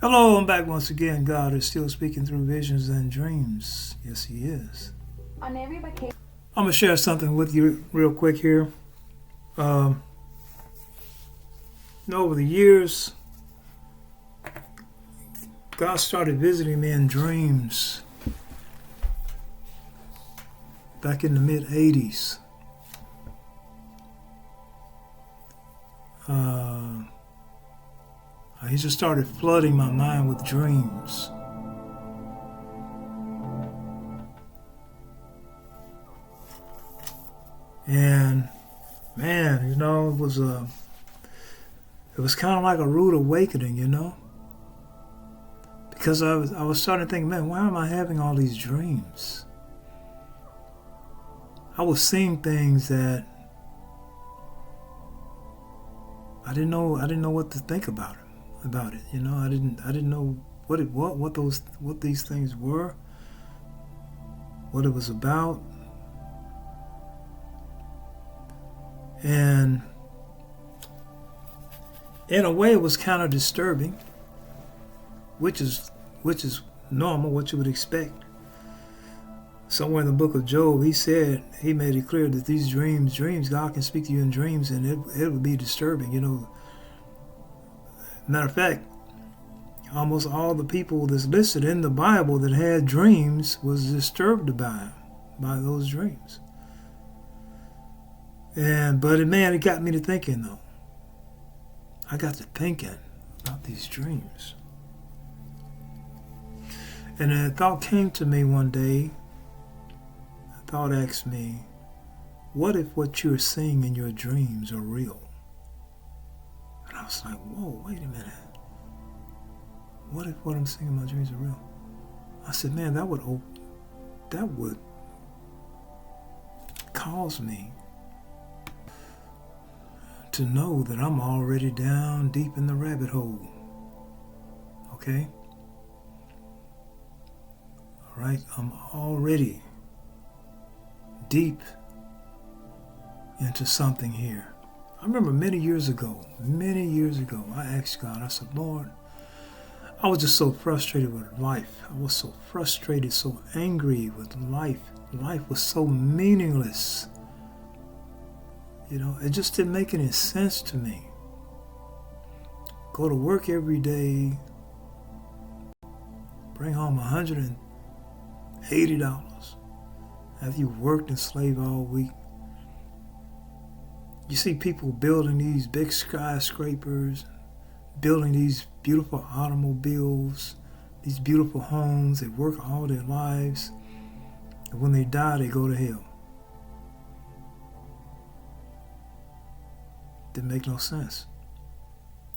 Hello, I'm back once again. God is still speaking through visions and dreams. Yes, He is. On every vacation. I'm going to share something with you real quick here. Um, Over the years, God started visiting me in dreams back in the mid 80s. He just started flooding my mind with dreams. And man, it was kind of like a rude awakening. Because I was starting to think, man, why am I having all these dreams? I was seeing things that I didn't know what to think about it. I didn't know what these things were, what it was about. And in a way it was kind of disturbing, which is normal, what you would expect. Somewhere in the book of Job, he made it clear that these dreams, God can speak to you in dreams, and it would be disturbing. Matter of fact, almost all the people that's listed in the Bible that had dreams was disturbed by those dreams. But it got me to thinking though. I got to thinking about these dreams. And a thought came to me one day. A thought asked me, what if what you're seeing in your dreams are real? And I was like, whoa, wait a minute. What if what I'm seeing in my dreams are real? I said, man, that would cause me to know that I'm already down deep in the rabbit hole. Okay? All right? I'm already deep into something here. I remember many years ago, I asked God, I said, Lord, I was just so frustrated with life. I was so frustrated, so angry with life. Life was so meaningless. It just didn't make any sense to me. Go to work every day, bring home $180 after you've worked and slaved all week. You see people building these big skyscrapers, building these beautiful automobiles, these beautiful homes. They work all their lives, and when they die, they go to hell. Didn't make no sense.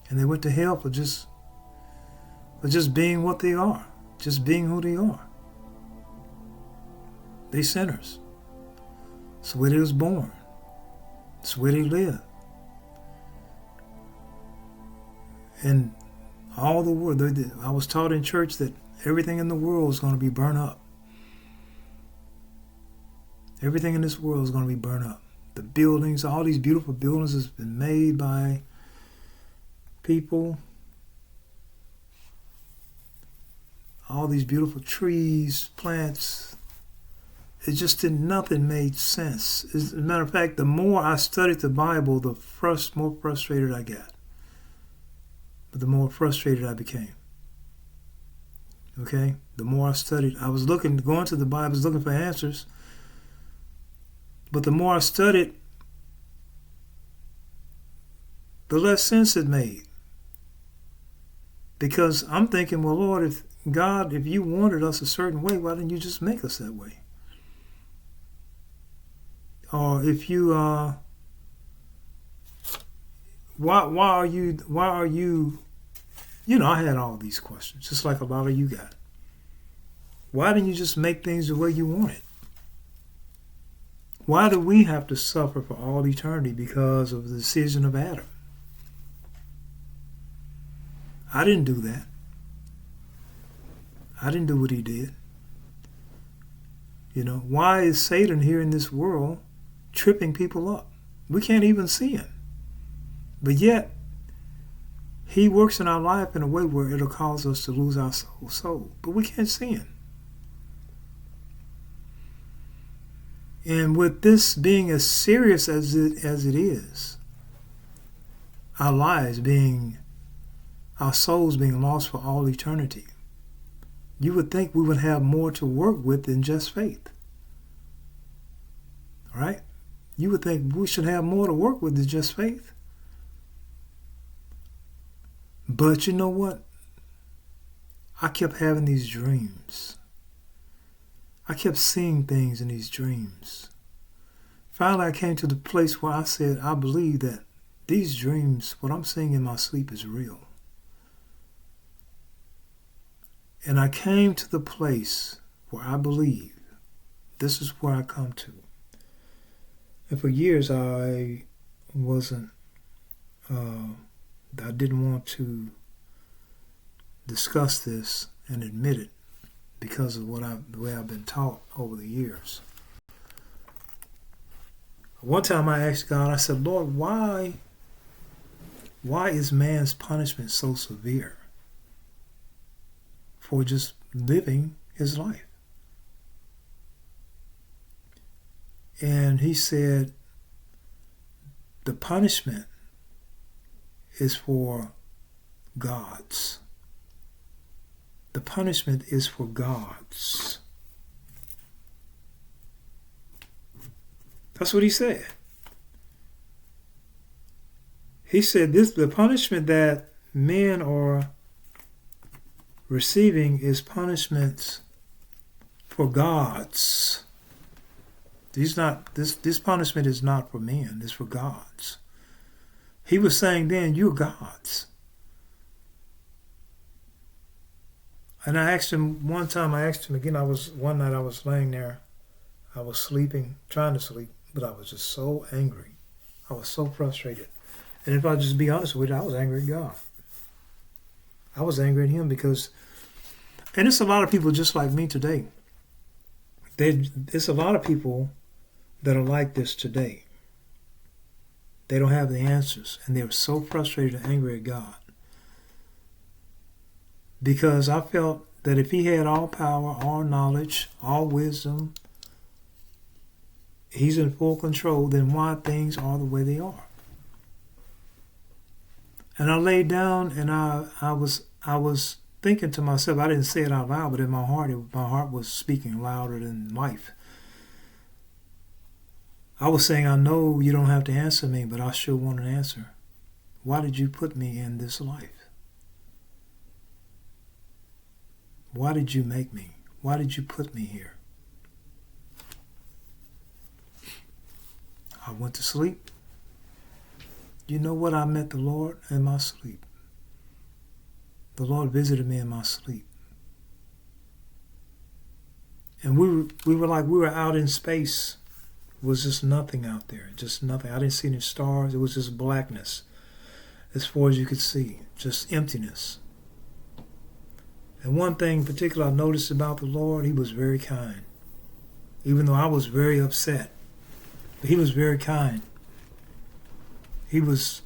And they went to hell for just being what they are, just being who they are. They sinners. It's where they was born. It's where they live. And all the world, I was taught in church that everything in the world is going to be burned up. Everything in this world is going to be burned up. The buildings, all these beautiful buildings has been made by people. All these beautiful trees, plants. Nothing made sense. As a matter of fact, the more I studied the Bible, the more frustrated I got. But the more frustrated I became. Okay? The more I studied, I was going to the Bible, I was looking for answers. But the more I studied, the less sense it made. Because I'm thinking, well, Lord, if you wanted us a certain way, why didn't you just make us that way? Or if you, why are you, I had all these questions, just like a lot of you got. Why didn't you just make things the way you wanted? Why do we have to suffer for all eternity because of the decision of Adam? I didn't do that. I didn't do what he did. Why is Satan here in this world tripping people up? We can't even see him. But yet, He works in our life in a way where it'll cause us to lose our soul. But we can't sin. And with this being as serious as it is, our lives being, our souls being lost for all eternity, you would think we would have more to work with than just faith. Right? You would think we should have more to work with than just faith. But you know what? I kept having these dreams. I kept seeing things in these dreams. Finally, I came to the place where I said, I believe that these dreams, what I'm seeing in my sleep is real. And I came to the place where I believe this is where I come to. And for years, I didn't want to discuss this and admit it because of the way I've been taught over the years. One time I asked God, I said, Lord, why is man's punishment so severe for just living his life? And he said, the punishment is for gods. The punishment is for gods. That's what he said. He said the punishment that men are receiving is punishments for gods. This punishment is not for men, it's for gods. He was saying then, you're gods. And I asked him one time, again, one night I was laying there, I was sleeping, trying to sleep, but I was just so angry. I was so frustrated. And if I just be honest with you, I was angry at God. I was angry at him because, and it's a lot of people just like me today. It's a lot of people that are like this today. They don't have the answers, and they're so frustrated and angry at God. Because I felt that if he had all power, all knowledge, all wisdom, he's in full control, then why things are the way they are. And I laid down and I was thinking to myself, I didn't say it out loud, but in my heart was speaking louder than life. I was saying, I know you don't have to answer me, but I sure want an answer. Why did you put me in this life? Why did you make me? Why did you put me here? I went to sleep. You know what? I met the Lord in my sleep. The Lord visited me in my sleep. And we were out in space. It was just nothing out there, just nothing. I didn't see any stars. It was just blackness as far as you could see, just emptiness. And one thing in particular I noticed about the Lord, he was very kind. Even though I was very upset, but he was very kind. He was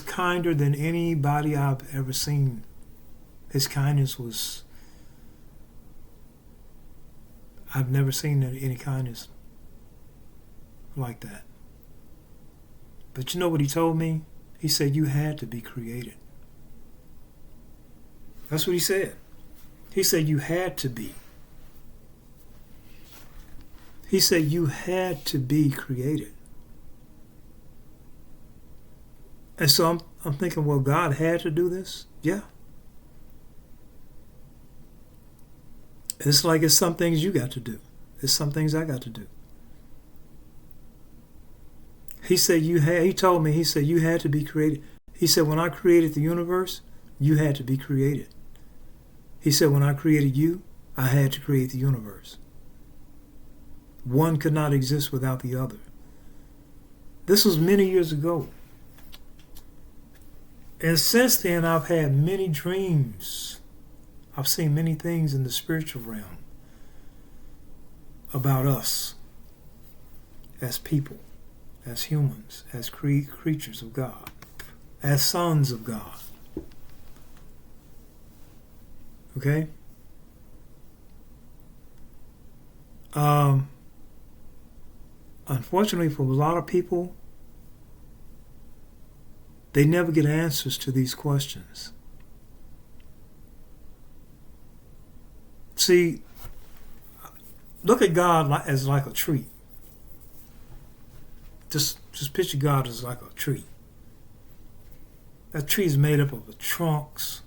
kinder than anybody I've ever seen. His kindness was, I've never seen any kindness like that. But you know what he told me? He said, you had to be created. That's what he said. He said, you had to be. He said, you had to be created. And so I'm thinking, well, God had to do this? Yeah. It's like it's some things you got to do. It's some things I got to do. He said he told me, he said, you had to be created. He said, when I created the universe, you had to be created. He said, when I created you, I had to create the universe. One could not exist without the other. This was many years ago. And since then, I've had many dreams. I've seen many things in the spiritual realm about us as people, as humans, as creatures of God, as sons of God. Okay? Unfortunately, for a lot of people, they never get answers to these questions. See, look at God as like a tree. Just picture God as like a tree. That tree is made up of trunks,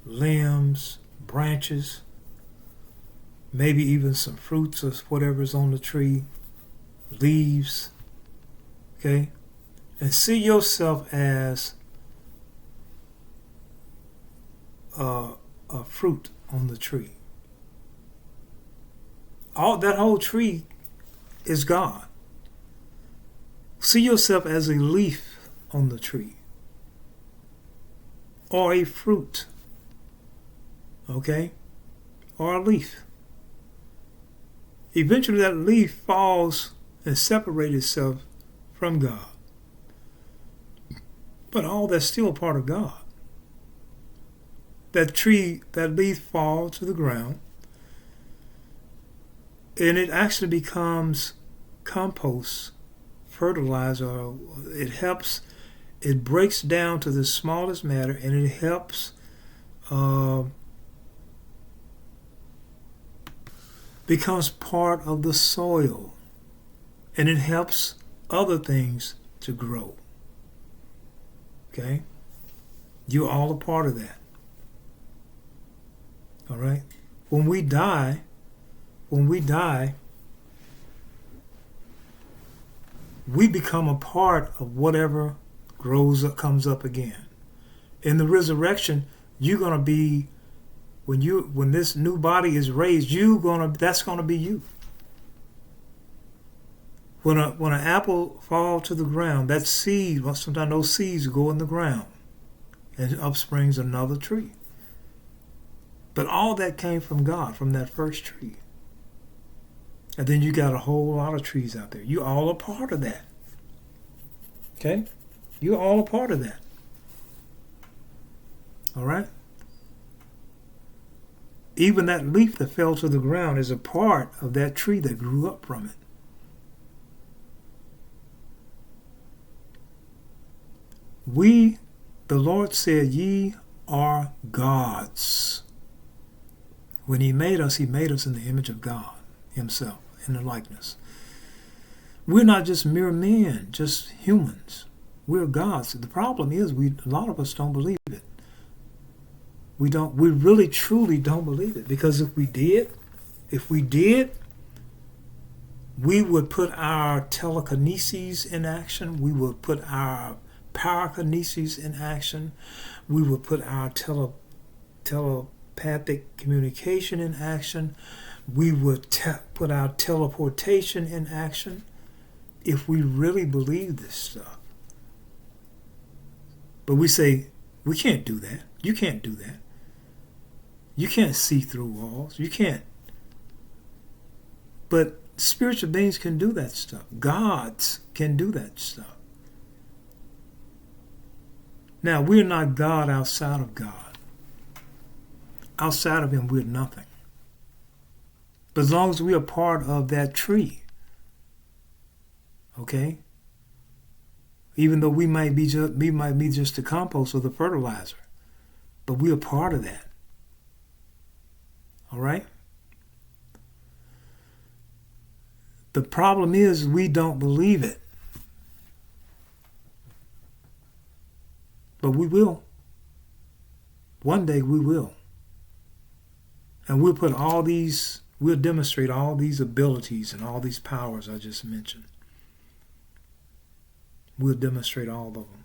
limbs, branches, maybe even some fruits or whatever's on the tree, leaves. Okay? And see yourself as a fruit on the tree. That whole tree is God. See yourself as a leaf on the tree or a fruit, okay, or a leaf. Eventually that leaf falls and separates itself from God. But all that's still part of God. That tree, that leaf falls to the ground, and it actually becomes compost, fertilizer. It breaks down to the smallest matter, and it helps becomes part of the soil, and it helps other things to grow. Okay? You're all a part of that. All right? When we die, we become a part of whatever grows up, comes up again. In the resurrection, you're gonna be when this new body is raised, that's gonna be you. When an apple falls to the ground, that seed, sometimes those seeds go in the ground, and up springs another tree. But all that came from God, from that first tree. And then you got a whole lot of trees out there. You all a part of that. Okay? You're all a part of that. All right? Even that leaf that fell to the ground is a part of that tree that grew up from it. The Lord said, ye are gods. When He made us in the image of God Himself, in the likeness. We're not just mere men, just humans. We're gods. The problem is a lot of us don't believe it. We really truly don't believe it, because if we did, we would put our telekinesis in action. We would put our pyrokinesis in action. We would put our telepathic communication in action. We would put our teleportation in action if we really believe this stuff. But we say, we can't do that. You can't do that. You can't see through walls. You can't. But spiritual beings can do that stuff. Gods can do that stuff. Now, we're not God outside of God. Outside of Him, we're nothing. But as long as we are part of that tree, okay? Even though we might be just the compost or the fertilizer, but we are part of that. All right? The problem is we don't believe it. But we will. One day we will. And we'll demonstrate all these abilities and all these powers I just mentioned. We'll demonstrate all of them.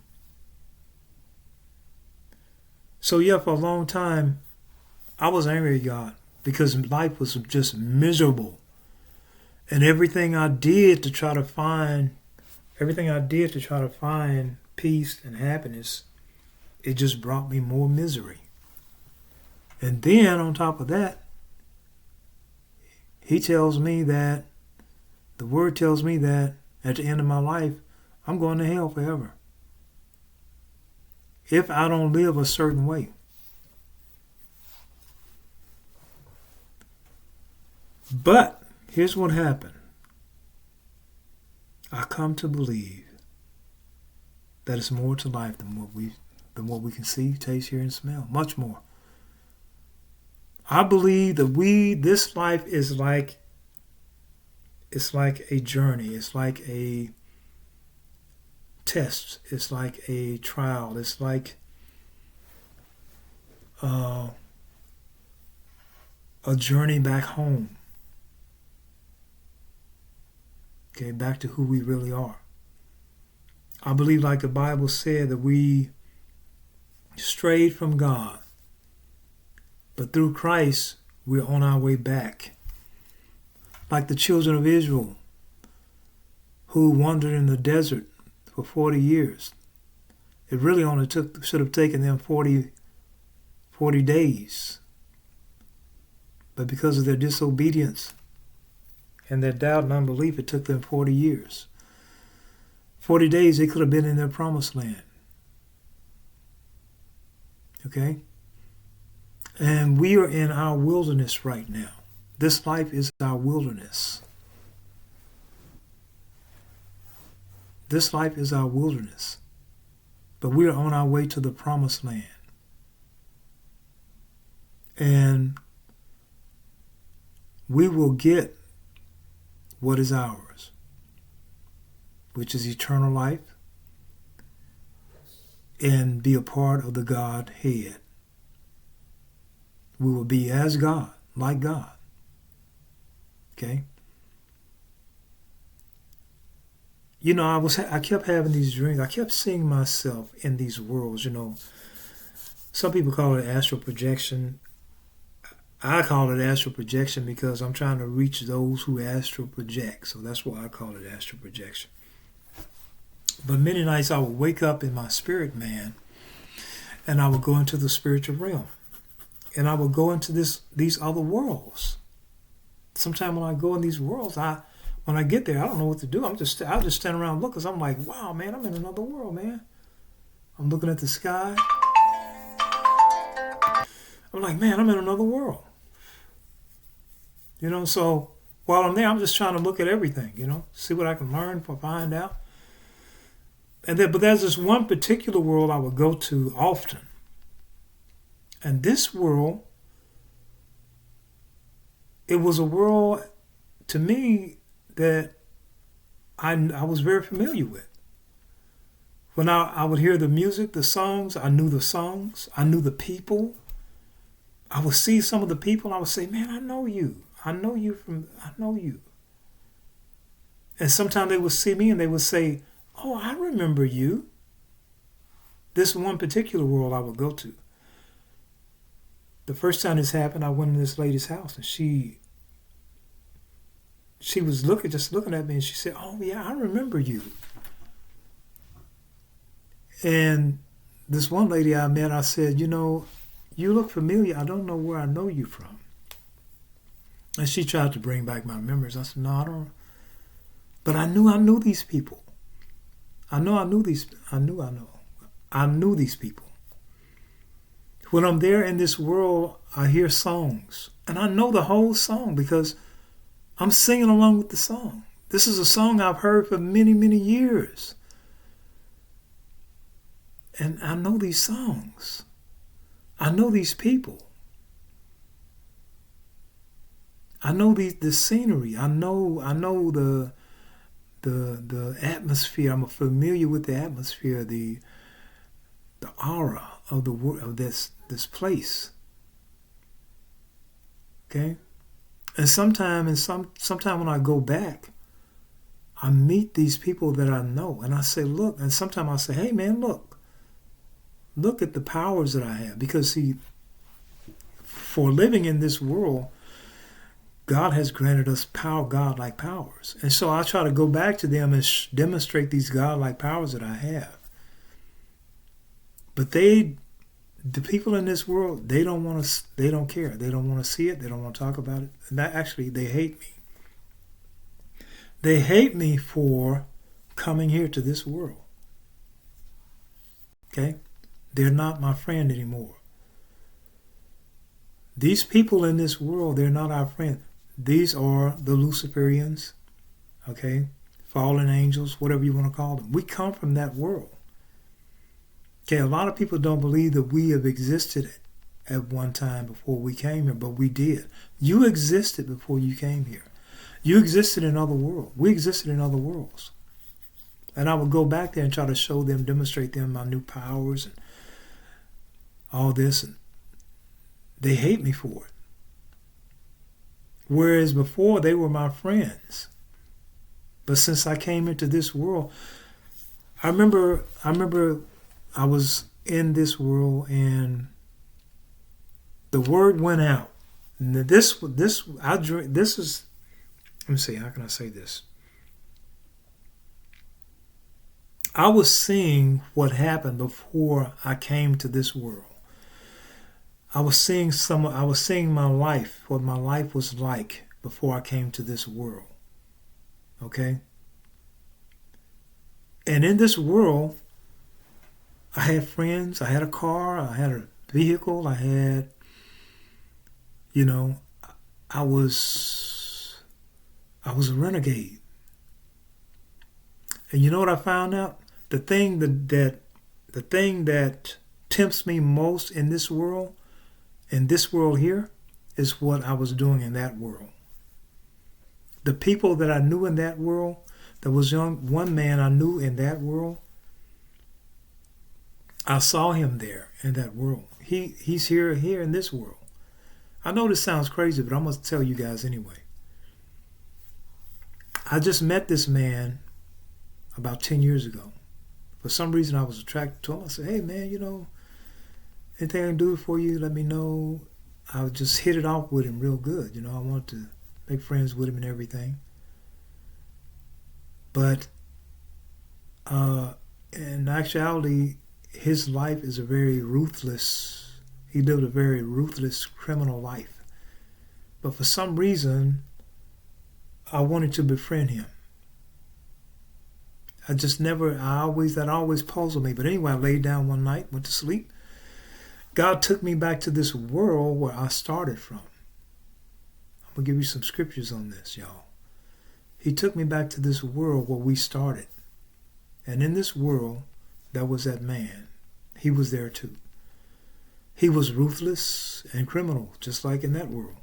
So yeah, for a long time, I was angry at God because life was just miserable. And everything I did to try to find peace and happiness, it just brought me more misery. And then on top of that, the Word tells me that at the end of my life, I'm going to hell forever. if I don't live a certain way. But here's what happened. I come to believe that it's more to life than what we can see, taste, hear, and smell. Much more. I believe that this life is like, it's like a journey. It's like a test. It's like a trial. It's like a journey back home. Okay, back to who we really are. I believe, like the Bible said, that we strayed from God, but through Christ, we're on our way back. Like the children of Israel, who wandered in the desert for 40 years. It really only should have taken them 40 days. But because of their disobedience and their doubt and unbelief, it took them 40 years. 40 days, they could have been in their promised land. Okay? And we are in our wilderness right now. This life is our wilderness. This life is our wilderness. But we are on our way to the promised land. And we will get what is ours, which is eternal life, and be a part of the Godhead. We will be as God, like God. Okay? You know, I kept having these dreams. I kept seeing myself in these worlds, you know. Some people call it astral projection. I call it astral projection because I'm trying to reach those who astral project. So that's why I call it astral projection. But many nights I would wake up in my spirit man and I would go into the spiritual realm. And I would go into these other worlds. Sometimes when I go in these worlds, when I get there, I don't know what to do. I'll just stand around and look because I'm like, wow, man, I'm in another world, man. I'm looking at the sky. I'm like, man, I'm in another world. You know, so while I'm there, I'm just trying to look at everything, you know, see what I can learn, find out. But there's this one particular world I would go to often. And this world, it was a world, to me, that I was very familiar with. When I would hear the music, the songs, I knew the songs, I knew the people. I would see some of the people, I would say, man, I know you. I know you. And sometimes they would see me and they would say, oh, I remember you. This one particular world I would go to. The first time this happened, I went in this lady's house and she was just looking at me and she said, oh yeah, I remember you. And this one lady I met, I said, you know, you look familiar. I don't know where I know you from. And she tried to bring back my memories. I said, no, I don't. But I knew these people. I knew these people. When I'm there in this world, I hear songs. And I know the whole song because I'm singing along with the song. This is a song I've heard for many, many years. And I know these songs. I know these people. I know the scenery. I know the atmosphere. I'm familiar with the atmosphere, the aura of this place. Okay? And sometime when I go back, I meet these people that I know and I say, look, and sometimes I say, hey man, look at the powers that I have. Because see, for living in this world, God has granted us godlike powers. And so I try to go back to them and demonstrate these godlike powers that I have. But the people in this world, they don't care. They don't want to see it. They don't want to talk about it. And they hate me. They hate me for coming here to this world. Okay? They're not my friend anymore. These people in this world, they're not our friend. These are the Luciferians, okay? Fallen angels, whatever you want to call them. We come from that world. Okay, a lot of people don't believe that we have existed at one time before we came here, but we did. You existed before you came here. You existed in other worlds. We existed in other worlds. And I would go back there and try to show them, demonstrate them my new powers and all this, and they hate me for it. Whereas before, they were my friends. But since I came into this world, I remember I was in this world and the word went out. And this is, let me see, how can I say this? I was seeing what happened before I came to this world. I was seeing my life, what my life was like before I came to this world. Okay? And in this world, I had friends, I had a car, I had a vehicle, I had, I was a renegade. And you know what I found out? The thing that tempts me most in this world here, is what I was doing in that world. The people that I knew in that world, there was one man I knew in that world. I saw him there in that world. He's here in this world. I know this sounds crazy, but I'm going to tell you guys anyway. I just met this man about 10 years ago. For some reason, I was attracted to him. I said, hey, man, anything I can do for you, let me know. I just hit it off with him real good. I wanted to make friends with him and everything. But in actuality, his life is he lived a very ruthless criminal life. But for some reason, I wanted to befriend him. That always puzzled me. But anyway, I laid down one night, went to sleep. God took me back to this world where I started from. I'm going to give you some scriptures on this, y'all. He took me back to this world where we started. And in this world, there was that man. He was there too. He was ruthless and criminal, just like in that world.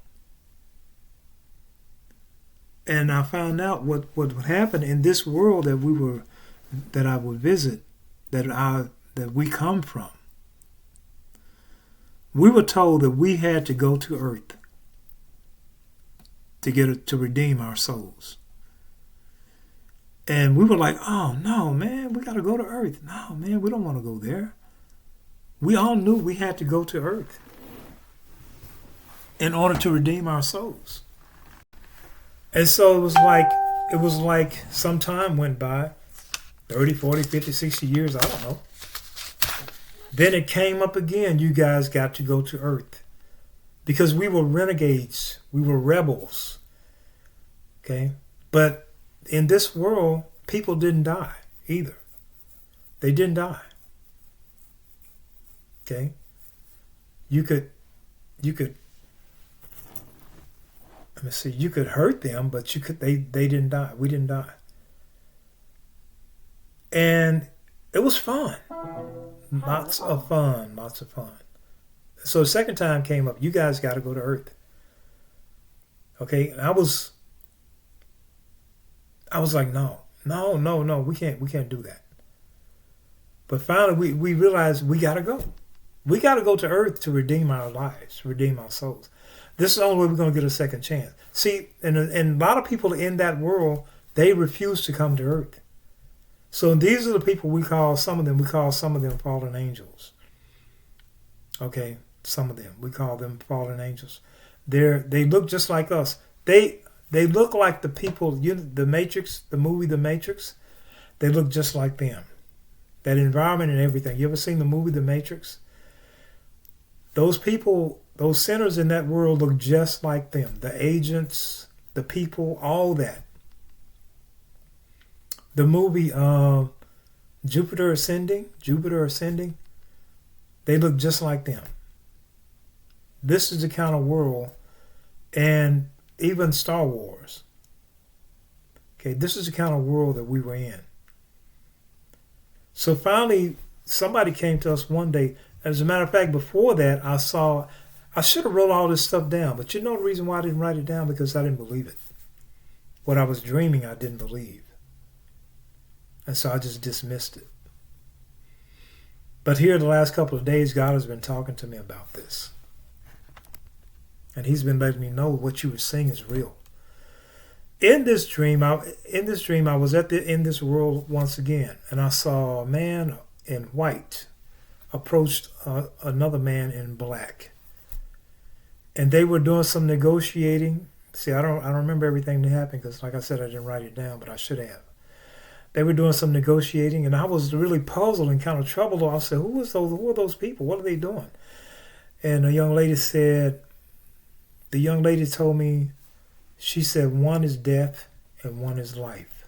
And I found out what would happen in this world that I would visit, that we come from. We were told that we had to go to earth to redeem our souls. And we were like, oh no, man, we got to go to earth. No, man, we don't want to go there. We all knew we had to go to earth in order to redeem our souls. And so it was like some time went by, 30, 40, 50, 60 years, I don't know. Then it came up again, you guys got to go to earth. Because we were renegades, we were rebels. Okay? But in this world, people didn't die either. They didn't die. Okay? You could let me see, you could hurt them, but they didn't die. We didn't die. And it was fun. Lots of fun. So the second time came up, you guys got to go to earth. Okay? And I was like, no, we can't do that. But finally we realized we got to go. We got to go to earth to redeem our lives, redeem our souls. This is the only way we're going to get a second chance. See, and a lot of people in that world, they refuse to come to earth. So these are the people we call some of them fallen angels. Okay, some of them. We call them fallen angels. They look just like us. They look like the people, the Matrix, the movie The Matrix. They look just like them. That environment and everything. You ever seen the movie The Matrix? Those people, those sinners in that world look just like them. The agents, the people, all that. The movie Jupiter Ascending. They look just like them. This is the kind of world, and even Star Wars. Okay, this is the kind of world that we were in. So finally, somebody came to us one day. As a matter of fact, before that, I should have wrote all this stuff down. But you know the reason why I didn't write it down? Because I didn't believe it. What I was dreaming, I didn't believe. And so I just dismissed it. But here the last couple of days, God has been talking to me about this. And he's been letting me know what you were saying is real. In this dream, I was in this world once again, and I saw a man in white approached another man in black, and they were doing some negotiating. See, I don't remember everything that happened because, like I said, I didn't write it down, but I should have. They were doing some negotiating, and I was really puzzled and kind of troubled. I said, "Who are those people? What are they doing?" And the young lady told me. She said, one is death and one is life.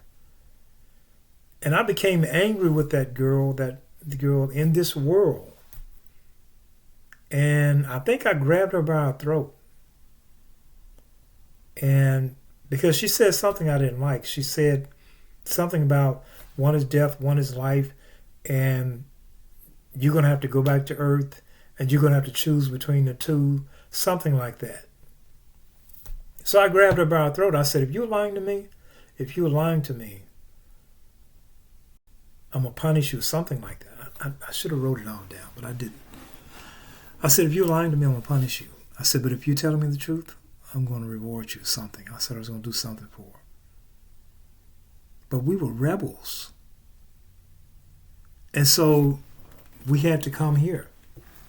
And I became angry with the girl in this world. And I think I grabbed her by her throat. And because she said something I didn't like. She said something about one is death, one is life, and you're going to have to go back to earth, and you're going to have to choose between the two, something like that. So I grabbed her by her throat. I said, if you're lying to me, I'm going to punish you, something like that. I should have wrote it all down, but I didn't. I said, if you're lying to me, I'm going to punish you. I said, but if you're telling me the truth, I'm going to reward you something. I said I was going to do something for her. But we were rebels. And so we had to come here.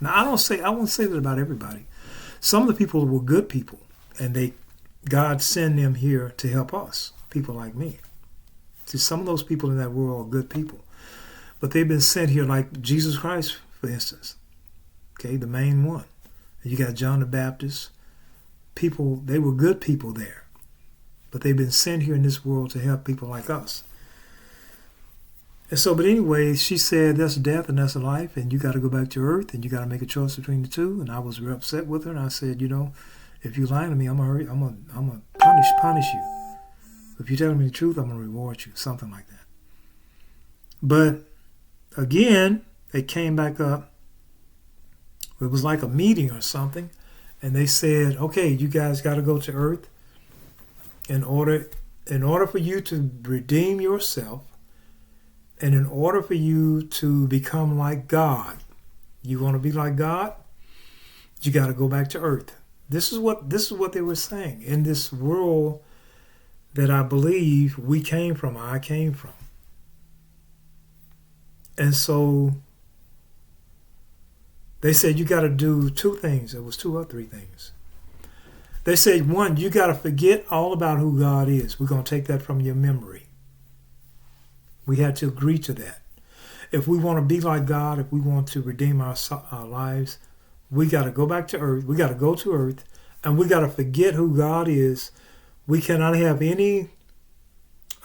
Now, I won't say that about everybody. Some of the people were good people, and God sent them here to help us, people like me. See, some of those people in that world are good people. But they've been sent here like Jesus Christ, for instance. Okay, the main one. You got John the Baptist. People, they were good people there. But they've been sent here in this world to help people like us. And so, but anyway, she said, that's death and that's life, and you got to go back to earth, and you got to make a choice between the two. And I was real upset with her, and I said, if you're lying to me, I'm gonna punish you. If you're telling me the truth, I'm gonna reward you, something like that. But again, they came back up. It was like a meeting or something, and they said, "Okay, you guys got to go to Earth in order for you to redeem yourself, and in order for you to become like God. You want to be like God? You got to go back to Earth." This is what they were saying in this world that I believe I came from. And so they said you got to do two things. It was two or three things. They said, one, you got to forget all about who God is. We're going to take that from your memory. We had to agree to that. If we want to be like God, if we want to redeem our lives, we got to go back to earth. We got to go to earth, and we got to forget who God is. We cannot have any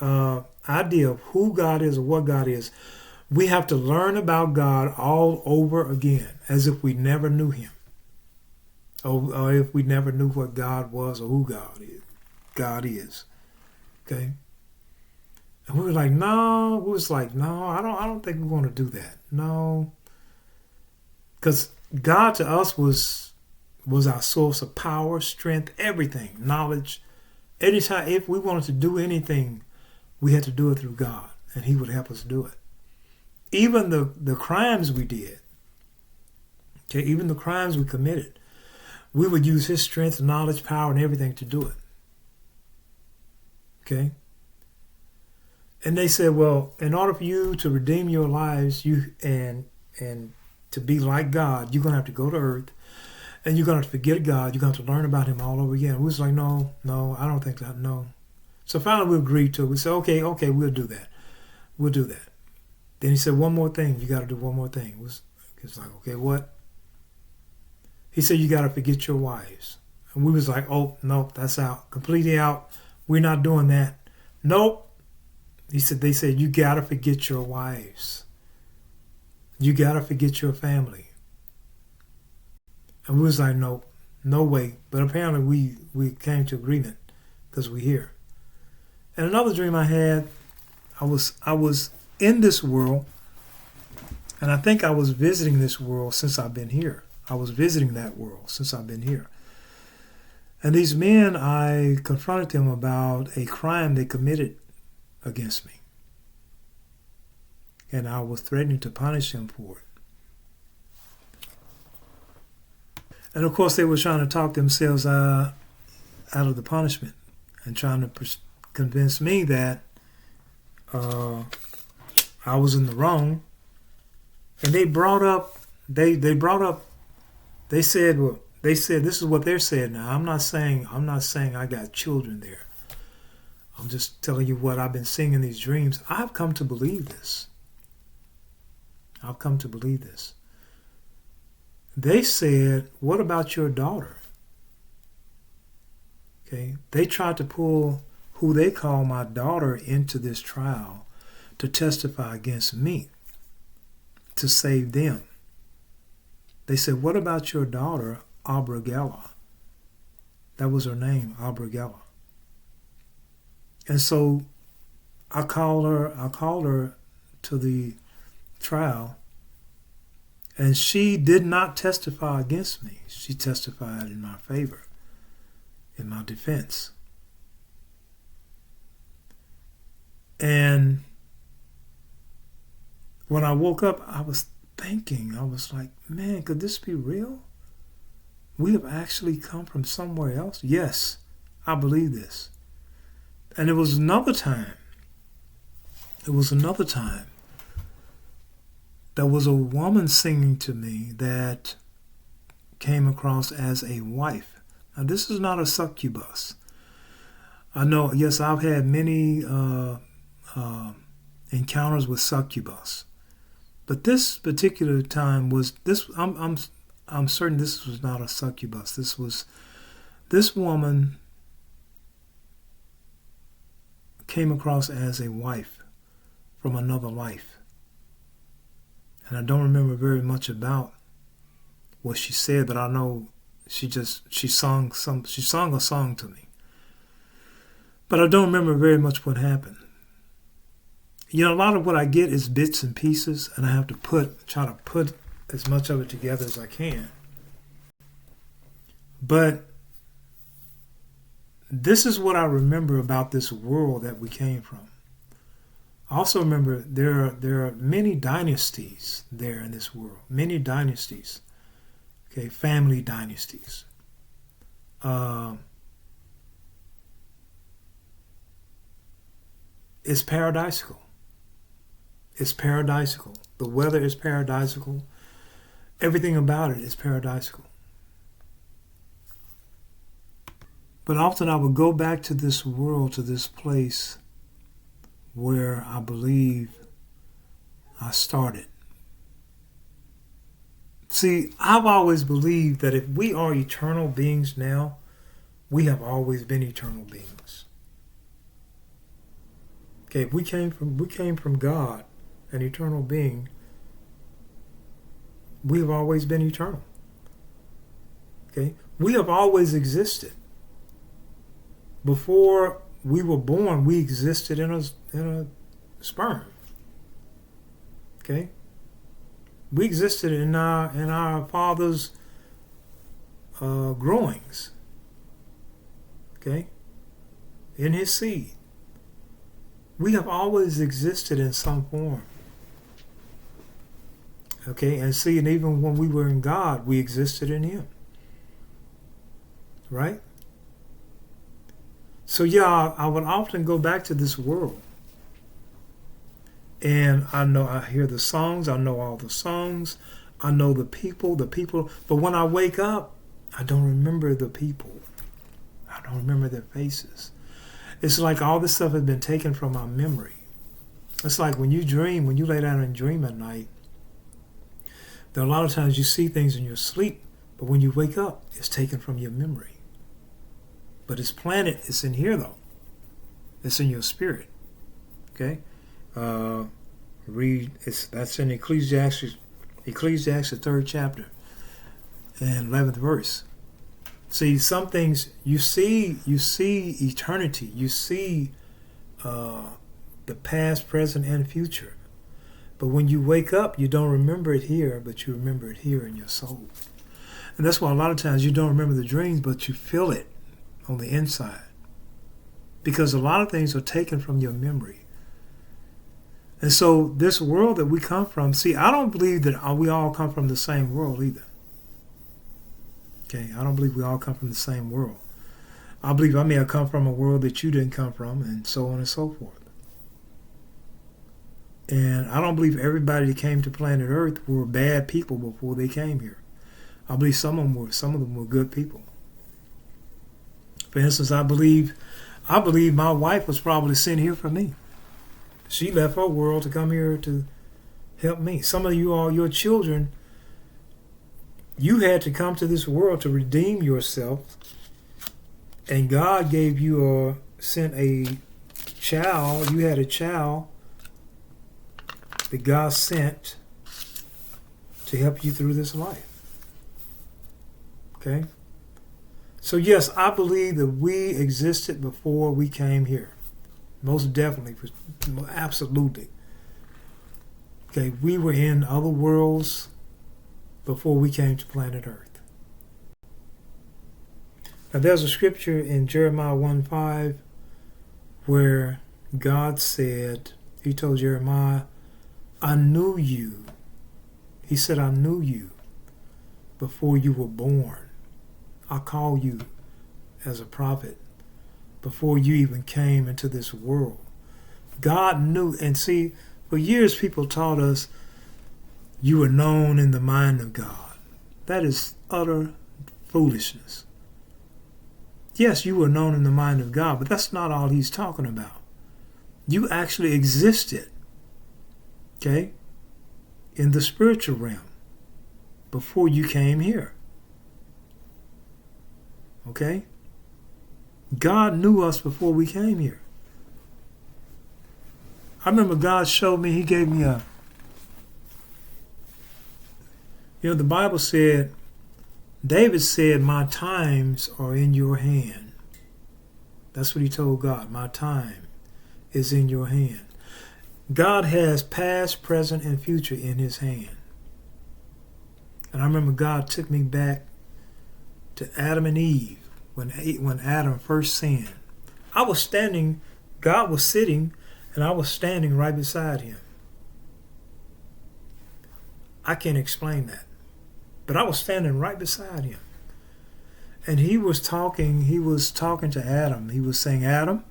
idea of who God is or what God is. We have to learn about God all over again, as if we never knew him, or if we never knew what God was or who God is. Okay? And we were like, no. I don't think we want to do that. No. Because God to us was our source of power, strength, everything, knowledge. Anytime, if we wanted to do anything, we had to do it through God, and he would help us do it. Even the crimes we did, okay, even the crimes we committed, we would use his strength, knowledge, power, and everything to do it. Okay? And they said, well, in order for you to redeem your lives, and to be like God, you're going to have to go to earth, and you're going to have to forget God. You're going to have to learn about him all over again. We was like, no, I don't think that, no. So finally we agreed to it. We said, okay, we'll do that. We'll do that. Then he said, one more thing. You got to do one more thing. It's like, okay, what? He said, you got to forget your wives. And we was like, oh, no, that's out. Completely out. We're not doing that. Nope. They said, you got to forget your wives. You got to forget your family. And we was like, no, no way. But apparently we came to agreement because we're here. And another dream I had, I was in this world, and I think I was visiting this world since I've been here. I was visiting that world since I've been here. And these men, I confronted them about a crime they committed against me. And I was threatening to punish them for it. And of course, they were trying to talk themselves out of the punishment and trying to convince me that I was in the wrong. And they said this is what they're saying now. I'm not saying I got children there. I'm just telling you what I've been seeing in these dreams. I've come to believe this. They said, what about your daughter? Okay. They tried to pull who they call my daughter into this trial to testify against me, to save them. They said, what about your daughter, Abragella? That was her name, Abragella. And so I called her to the trial, and she did not testify against me. She testified in my favor, in my defense. And when I woke up, I was thinking, I was like, man, could this be real? We have actually come from somewhere else? Yes, I believe this. And it was another time. There was a woman singing to me that came across as a wife. Now, this is not a succubus. I know, yes, I've had many encounters with succubus. But this particular time was this. I'm certain this was not a succubus. This woman came across as a wife from another life, and I don't remember very much about what she said, but I know she sung a song to me. But I don't remember very much what happened. You know, a lot of what I get is bits and pieces, and I have to try to put as much of it together as I can. But this is what I remember about this world that we came from. I also remember there are many dynasties there in this world. Many dynasties. Okay, family dynasties. It's paradisical. It's paradisical. The weather is paradisical. Everything about it is paradisical. But often I would go back to this world, to this place where I believe I started. See, I've always believed that if we are eternal beings now, we have always been eternal beings. Okay, if we came from God, an eternal being, we have always been eternal. Okay? We have always existed. Before we were born, we existed in a sperm. Okay? We existed in our father's growings. Okay? In his seed. We have always existed in some form. Okay, and see, and even when we were in God, we existed in him. Right? So yeah, I would often go back to this world. And I hear the songs, I know all the songs, I know the people, but when I wake up, I don't remember the people. I don't remember their faces. It's like all this stuff has been taken from my memory. It's like when you dream, when you lay down and dream at night, there are a lot of times you see things in your sleep, but when you wake up, it's taken from your memory. But it's planted, it's in here though. It's in your spirit. Okay? That's in Ecclesiastes, the 3rd chapter. and 11th verse. See, some things you see eternity. You see the past, present, and future. But when you wake up, you don't remember it here, but you remember it here in your soul. And that's why a lot of times you don't remember the dreams, but you feel it on the inside. Because a lot of things are taken from your memory. And so this world that we come from, see, I don't believe that we all come from the same world either. Okay, I don't believe we all come from the same world. I believe I may have come from a world that you didn't come from, and so on and so forth. And I don't believe everybody that came to planet Earth were bad people before they came here. I believe some of them were good people. For instance, I believe my wife was probably sent here for me. She left her world to come here to help me. Some of you all, your children, you had to come to this world to redeem yourself. And God gave you sent a child. You had a child that God sent to help you through this life. Okay? So yes, I believe that we existed before we came here. Most definitely. Absolutely. Okay, we were in other worlds before we came to planet Earth. Now there's a scripture in Jeremiah 1:5 where God said, he told Jeremiah, I knew you. He said, I knew you before you were born. I called you as a prophet before you even came into this world. God knew. And see, for years people taught us you were known in the mind of God. That is utter foolishness. Yes, you were known in the mind of God, but that's not all he's talking about. You actually existed, okay, in the spiritual realm before you came here. Okay? God knew us before we came here. I remember God showed me, he gave me the Bible said, David said, my times are in your hand. That's what he told God. My time is in your hand. God has past, present, and future in his hand. And I remember God took me back to Adam and Eve when Adam first sinned. I was standing, God was sitting, and I was standing right beside him. I can't explain that. But I was standing right beside him. And he was talking to Adam. He was saying, Adam,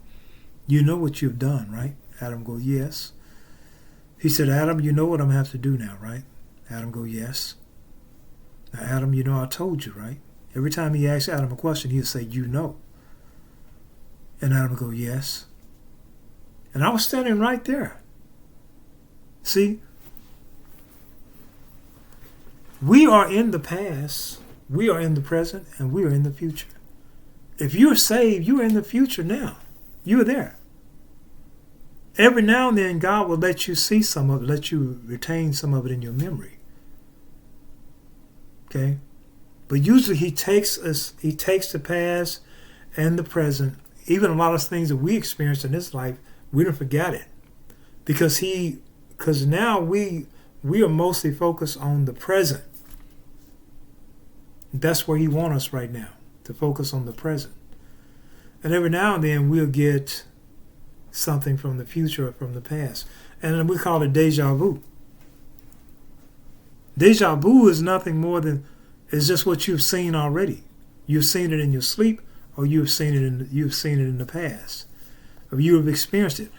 you know what you've done, right? Adam go, yes. He said, Adam, you know what I'm going to have to do now, right? Adam go, yes. Now, Adam, you know I told you, right? Every time he asked Adam a question, he'd say, you know. And Adam would go, yes. And I was standing right there. See, we are in the past, we are in the present, and we are in the future. If you're saved, you're in the future now. You're there. Every now and then, God will let you see some of it, let you retain some of it in your memory. Okay? But usually he takes the past and the present, even a lot of things that we experienced in this life, we don't forget it. Because now we are mostly focused on the present. That's where he wants us right now, to focus on the present. And every now and then we'll get something from the future or from the past. And we call it deja vu. Deja vu is nothing more than, it's just what you've seen already. You've seen it in your sleep, or you've seen it in the past. Or you have experienced it.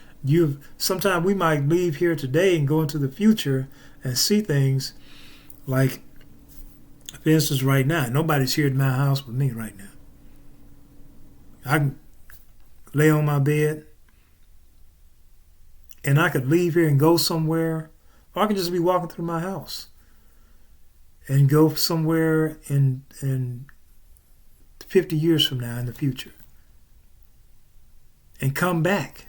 Sometimes we might leave here today and go into the future and see things like, for instance, right now, nobody's here at my house but me right now. I can lay on my bed and I could leave here and go somewhere, or I can just be walking through my house and go somewhere in 50 years from now in the future and come back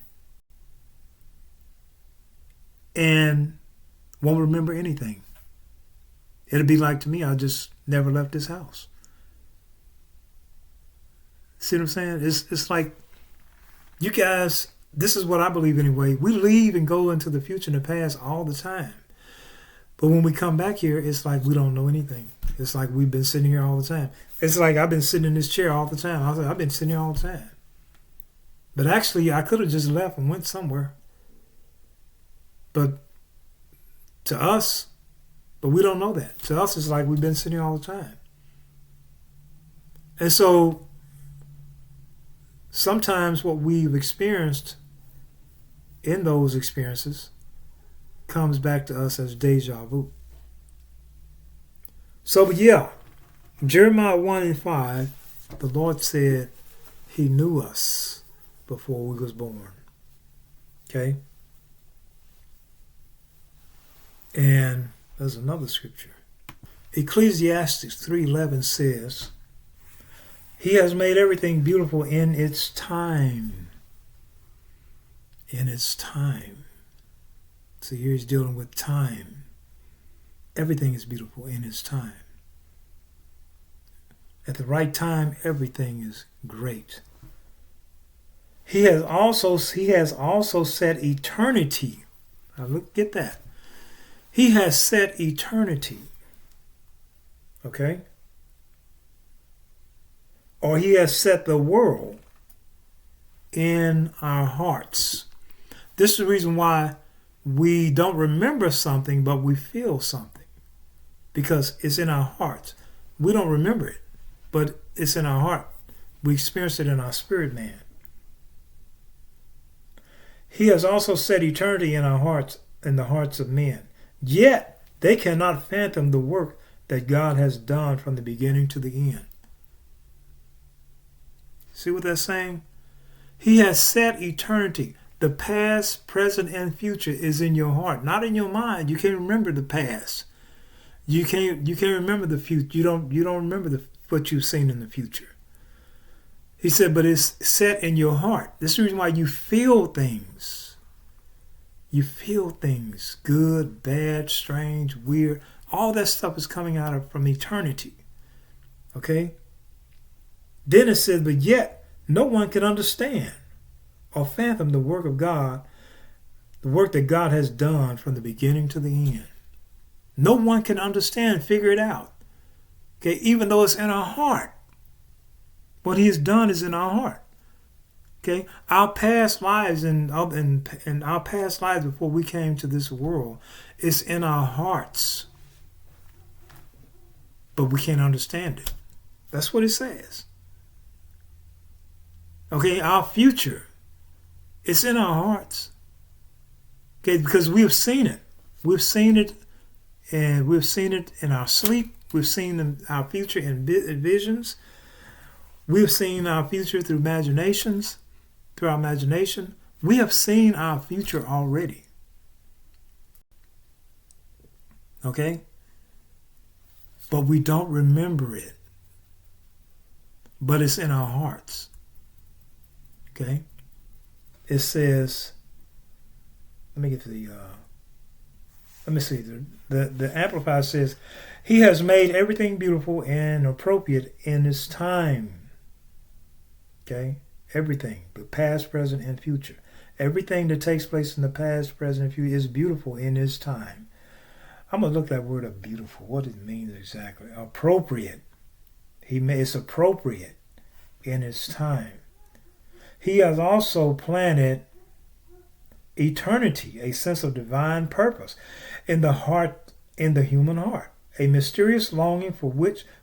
and won't remember anything. It'll be like to me, I just never left this house. See what I'm saying? It's like, you guys, this is what I believe anyway. We leave and go into the future and the past all the time. But when we come back here, it's like we don't know anything. It's like we've been sitting here all the time. It's like I've been sitting in this chair all the time. I've been sitting here all the time. But actually, I could have just left and went somewhere. But to us, but we don't know that. To us, it's like we've been sitting here all the time. And so sometimes what we've experienced in those experiences comes back to us as deja vu. So, but yeah, Jeremiah 1:5, the Lord said he knew us before we was born. Okay? And there's another scripture. Ecclesiastes 3:11 says, he has made everything beautiful in its time. In its time. So here he's dealing with time. Everything is beautiful in its time. At the right time, everything is great. He has also set eternity. Now look, get that. He has set eternity. Okay? Or he has set the world in our hearts. This is the reason why we don't remember something, but we feel something. Because it's in our hearts. We don't remember it, but it's in our heart. We experience it in our spirit man. He has also set eternity in our hearts, in the hearts of men. Yet they cannot fathom the work that God has done from the beginning to the end. See what that's saying? He has set eternity. The past, present, and future is in your heart, not in your mind. You can't remember the past. You can't remember the future. You don't remember what you've seen in the future. He said, but it's set in your heart. This is the reason why you feel things. You feel things, good, bad, strange, weird. All that stuff is coming from eternity. Okay? Then it says, but yet no one can understand or fathom the work of God, the work that God has done from the beginning to the end. No one can understand, figure it out. Okay, even though it's in our heart. What he has done is in our heart. Okay, our past lives and our past lives before we came to this world is in our hearts. But we can't understand it. That's what it says. Okay, our future, it's in our hearts. Okay, because we've seen it. We've seen it, and we've seen it in our sleep. We've seen our future in visions. We've seen our future through imaginations, through our imagination. We have seen our future already. Okay? But we don't remember it. But it's in our hearts. Okay? It says, let me see. The Amplified says, he has made everything beautiful and appropriate in its time. Okay? Everything, the past, present, and future. Everything that takes place in the past, present, and future is beautiful in its time. I'm going to look that word up, beautiful, what it means exactly. Appropriate. It's appropriate in its time. He has also planted eternity, a sense of divine purpose in the heart, in the human heart, a mysterious longing for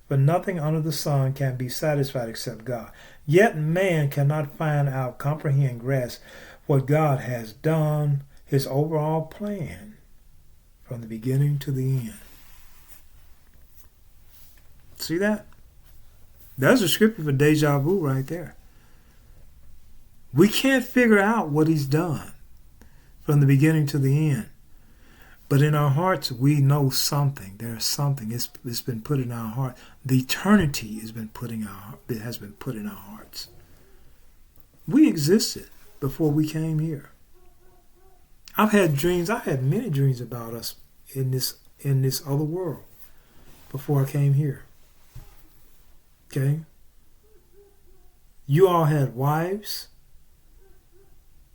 nothing under the sun can be satisfied except God. Yet man cannot find out, comprehend, grasp what God has done, his overall plan from the beginning to the end. See that? That's a scripture for deja vu right there. We can't figure out what he's done from the beginning to the end. But in our hearts, we know something. There's something. It's been put in our heart. The eternity has been put in our hearts. We existed before we came here. I've had dreams. I had many dreams about us in this other world. before I came here. Okay? You all had wives.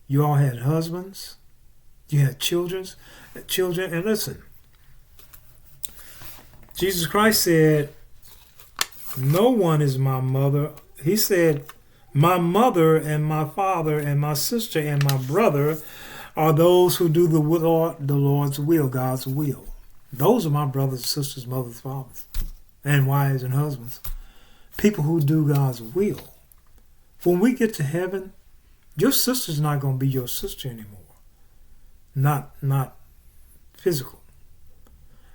You all had husbands. You had children. And listen, Jesus Christ said, no one is my mother. He said, my mother and my father and my sister and my brother are those who do the Lord's will, God's will. Those are my brothers, sisters, mothers, fathers, and wives and husbands. People who do God's will. When we get to heaven, your sister's not going to be your sister anymore. Not physical.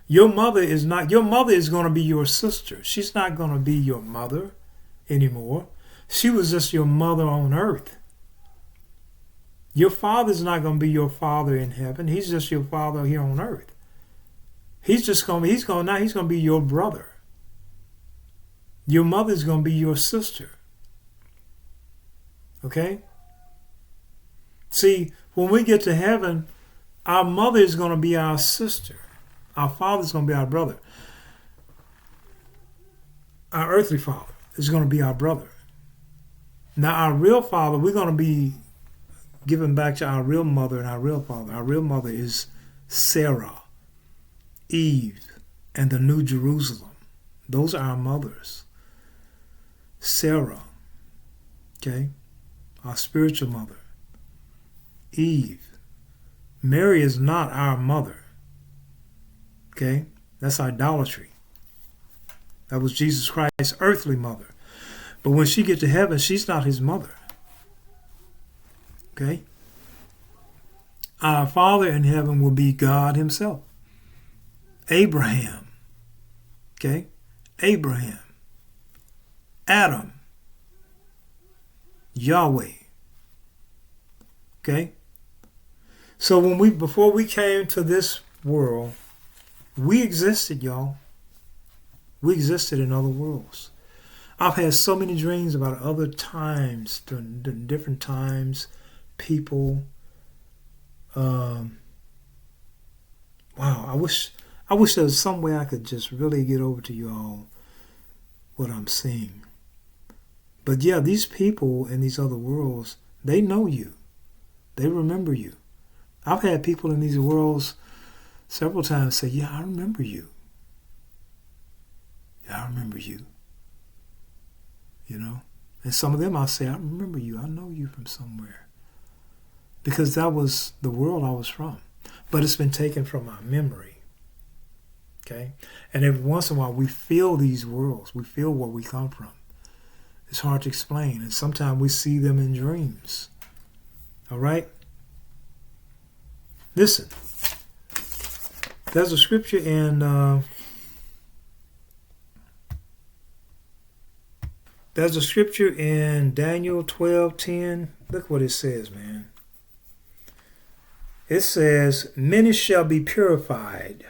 Your mother is going to be your sister. She's not going to be your mother anymore. She was just your mother on earth. Your father's not going to be your father in heaven. He's just your father here on earth. He's going to be your brother. Your mother's going to be your sister. Okay? See, when we get to heaven, our mother is going to be our sister. Our father is going to be our brother. Our earthly father is going to be our brother. Now, our real father, we're going to be given back to our real mother and our real father. Our real mother is Sarah, Eve, and the New Jerusalem. Those are our mothers. Sarah, okay, our spiritual mother. Eve. Mary is not our mother. Okay? That's idolatry. That was Jesus Christ's earthly mother. But when she gets to heaven, she's not his mother. Okay? Our Father in heaven will be God himself. Abraham. Okay? Abraham. Adam. Yahweh. Okay? So before we came to this world, we existed, y'all. We existed in other worlds. I've had so many dreams about other times, different times, people. Wow, I wish there was some way I could just really get over to you all what I'm seeing. But yeah, these people in these other worlds, they know you. They remember you. I've had people in these worlds several times say, yeah, I remember you. Yeah, I remember you. You know? And some of them I'll say, I remember you. I know you from somewhere. Because that was the world I was from. But it's been taken from my memory. Okay? And every once in a while we feel these worlds. We feel where we come from. It's hard to explain. And sometimes we see them in dreams. All right? Listen. There's a scripture in Daniel 12:10. Look what it says, man. It says, many shall be purified.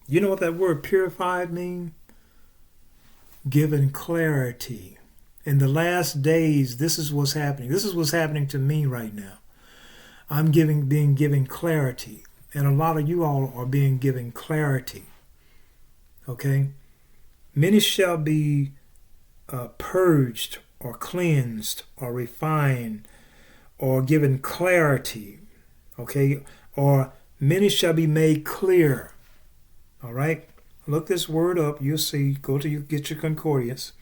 You know what that word purified means? Given clarity. In the last days, this is what's happening. This is what's happening to me right now. I'm being given clarity. And a lot of you all are being given clarity. Okay? Many shall be purged or cleansed or refined or given clarity. Okay? Or many shall be made clear. All right? Look this word up. You'll see. Get your concordance.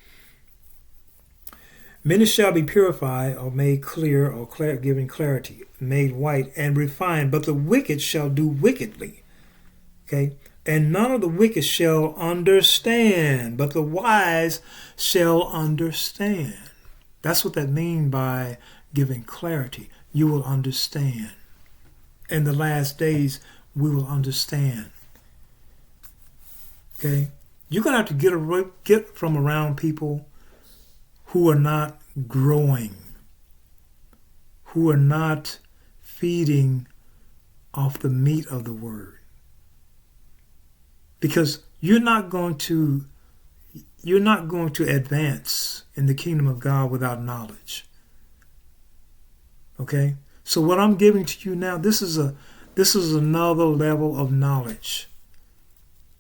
Many shall be purified or made clear or given clarity, made white and refined, but the wicked shall do wickedly. Okay? And none of the wicked shall understand, but the wise shall understand. That's what that means by giving clarity. You will understand. In the last days, we will understand. Okay? You're going to have to get from around people who are not growing, who are not feeding off the meat of the word. Because you're not going to advance in the kingdom of God without knowledge. Okay? So what I'm giving to you now, this is another level of knowledge.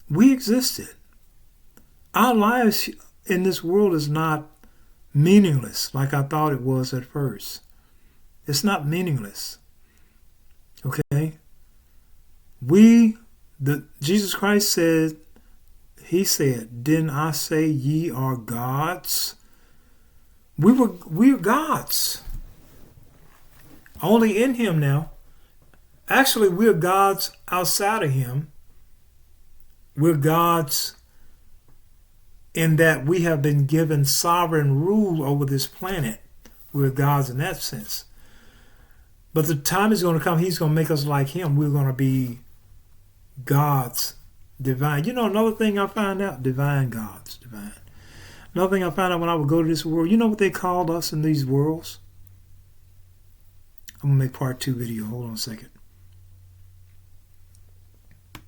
We existed. Our lives in this world is not meaningless like I thought it was at first. It's not meaningless. Okay? Jesus Christ said, he said, didn't I say ye are gods? We're gods. Only in him now. Actually, we're gods outside of him. We're gods in that we have been given sovereign rule over this planet. We're gods in that sense. But the time is going to come, he's going to make us like him. We're going to be gods, divine. You know, another thing I found out, divine gods, divine. Another thing I found out when I would go to this world, you know what they called us in these worlds? I'm going to make part 2 video. Hold on a second.